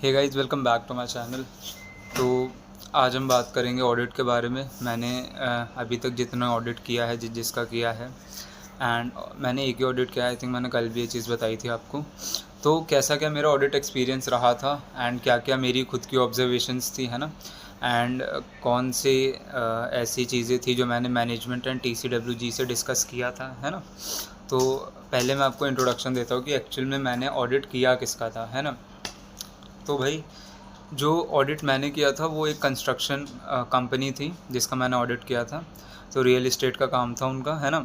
Hey guys, welcome back to my channel. तो आज हम बात करेंगे ऑडिट के बारे में। मैंने अभी तक जितना ऑडिट किया है जिसका किया है, एंड मैंने एक ही ऑडिट किया है। आई थिंक मैंने कल भी ये चीज़ बताई थी आपको। तो कैसा क्या मेरा ऑडिट एक्सपीरियंस रहा था एंड क्या क्या मेरी खुद की ऑब्जर्वेशंस थी, है ना। एंड कौन से ऐसी चीज़ें थी जो मैंने मैनेजमेंट एंड TCWG से डिस्कस किया था, है ना। तो पहले मैं आपको इंट्रोडक्शन देता हूँ कि एक्चुअल में मैंने ऑडिट किया किसका था, है ना। तो भाई, जो ऑडिट मैंने किया था वो एक कंस्ट्रक्शन कंपनी थी जिसका मैंने ऑडिट किया था। तो रियल इस्टेट का काम था उनका, है ना।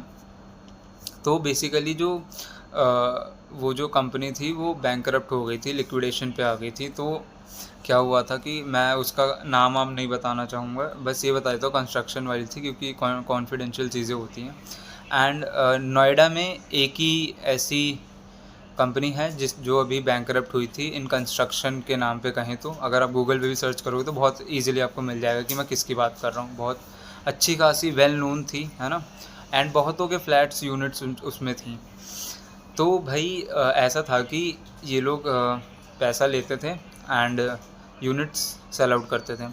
तो बेसिकली वो जो कंपनी थी वो बैंकरप्ट हो गई थी, लिक्विडेशन पे आ गई थी। तो क्या हुआ था कि मैं उसका नाम वाम नहीं बताना चाहूँगा, बस ये बता देता हूँ कंस्ट्रक्शन वाली थी, क्योंकि कॉन्फिडेंशियल चीज़ें होती हैं। एंड नोएडा में एक ही ऐसी कंपनी है जो अभी बैंकरप्ट हुई थी इन कंस्ट्रक्शन के नाम पे कहें तो। अगर आप गूगल पे भी सर्च करोगे तो बहुत इजीली आपको मिल जाएगा कि मैं किसकी बात कर रहा हूँ। बहुत अच्छी खासी वेल नोन थी, है ना। एंड बहुतों के फ्लैट्स यूनिट्स उसमें थी। तो भाई ऐसा था कि ये लोग पैसा लेते थे एंड यूनिट्स सेल आउट करते थे।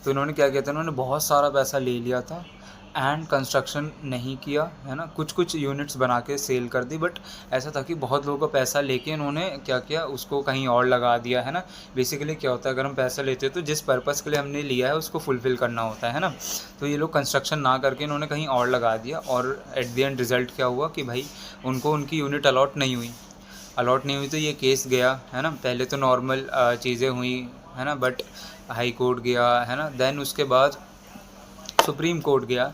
तो इन्होंने क्या किया था, इन्होंने बहुत सारा पैसा ले लिया था एंड कंस्ट्रक्शन नहीं किया, है ना। कुछ कुछ यूनिट्स बना के सेल कर दी, बट ऐसा था कि बहुत लोगों का पैसा लेके इन्होंने क्या किया, उसको कहीं और लगा दिया, है ना। बेसिकली क्या होता है, अगर हम पैसा लेते हैं तो जिस पर्पज़ के लिए हमने लिया है उसको फुलफ़िल करना होता है ना। तो ये लोग कंस्ट्रक्शन ना करके इन्होंने कहीं और लगा दिया, और एट द एंड रिज़ल्ट क्या हुआ कि भाई उनको उनकी यूनिट अलॉट नहीं हुई। तो ये केस गया, है ना। पहले तो नॉर्मल चीज़ें हुई, है ना, बट हाई कोर्ट गया, है ना। देन उसके बाद सुप्रीम कोर्ट गया,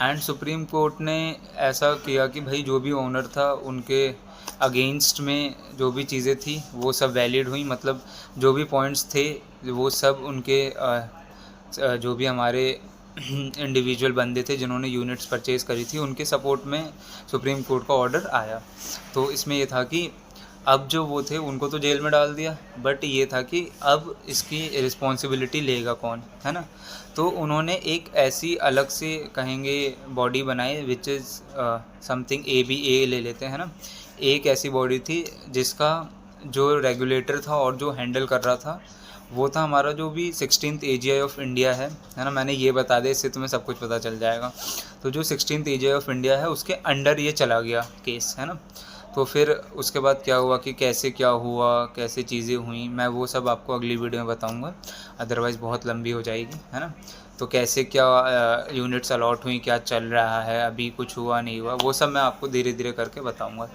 एंड सुप्रीम कोर्ट ने ऐसा किया कि भाई जो भी ओनर था उनके अगेंस्ट में जो भी चीज़ें थी वो सब वैलिड हुई। मतलब जो भी पॉइंट्स थे वो सब उनके जो भी हमारे इंडिविजुअल बंदे थे जिन्होंने यूनिट्स परचेज़ करी थी उनके सपोर्ट में सुप्रीम कोर्ट का ऑर्डर आया। तो इसमें ये था कि अब जो वो थे उनको तो जेल में डाल दिया, बट ये था कि अब इसकी रिस्पॉन्सिबिलिटी लेगा कौन, है ना। तो उन्होंने एक ऐसी अलग से कहेंगे बॉडी बनाई, विच इज़ समथिंग ABA ले लेते हैं ना। एक ऐसी बॉडी थी जिसका जो रेगुलेटर था और जो हैंडल कर रहा था वो था हमारा जो भी 16th AGI ऑफ इंडिया है ना। मैंने ये बता दिया, इससे तुम्हें सब कुछ पता चल जाएगा। तो जो 16th AGI ऑफ इंडिया है उसके अंडर ये चला गया केस, है ना। तो फिर उसके बाद क्या हुआ कि कैसे क्या हुआ, कैसे चीज़ें हुई, मैं वो सब आपको अगली वीडियो में बताऊंगा, अदरवाइज़ बहुत लंबी हो जाएगी, है ना। तो कैसे क्या यूनिट्स अलॉट हुई, क्या चल रहा है, अभी कुछ हुआ नहीं हुआ, वो सब मैं आपको धीरे धीरे करके बताऊंगा।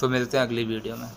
तो मिलते हैं अगली वीडियो में।